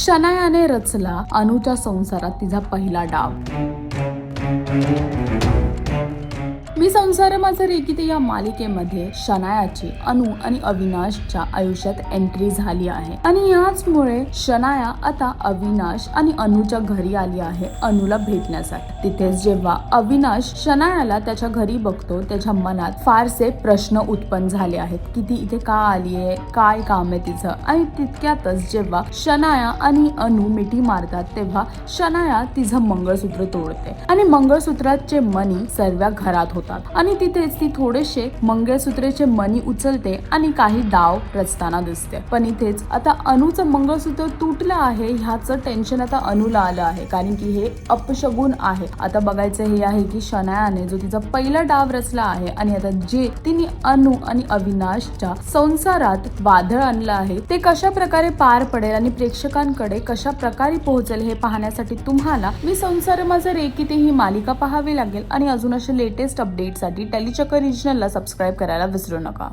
शनायाने रचला अनुच्या संसारात तिचा पहिला डाव। मी संसार माझा रेकीते या मालिकेमध्ये शनायाची अनु आणि अविनाशच्या आयुष्यात एंट्री झाली आहे आणि याचमुळे शनाया आता अविनाश आणि अनुच्या घरी आली आहे अनुला भेटण्यासाठी। तिथेच जेव्हा अविनाश शनायाला त्याच्या घरी बघतो त्याच्या मनात फारसे प्रश्न उत्पन्न झाले आहेत की ती इथे का आली आहे, काय काम आहे तिचं। आणि तितक्यातच जेव्हा शनाया आणि अनु मिठी मारतात तेव्हा शनाया तिचं मंगळसूत्र तोडते आणि मंगळसूत्राचे मणी सर्व घरात होतात आणि तिथेच ती थोडेसे मंगळसूत्राचे मणी उचलते आणि काही डाव रचताना दिसते। पण इथेच आता अनुचं मंगळसूत्र तुटलं आहे ह्याचं टेन्शन आता अनुला आलं आहे कारण की हे अपशगुन आहे। आता बघायचं हे आहे की शनायाने जो तिचा पहिला डाव रचला आहे आणि आता जे तिने अनु आणि अविनाशच्या संसारात वादळ आणलं आहे ते कशा प्रकारे पार पडेल आणि प्रेक्षकांकडे कशा प्रकारे पोहोचेल हे पाहण्यासाठी तुम्हाला मी संसार माझा रेकीते ही मालिका पाहावी लागेल आणि अजून असे लेटेस्ट अपडेट साठी टेलीचक्कर रिजनलला सबस्क्राइब करायला विसरू नका।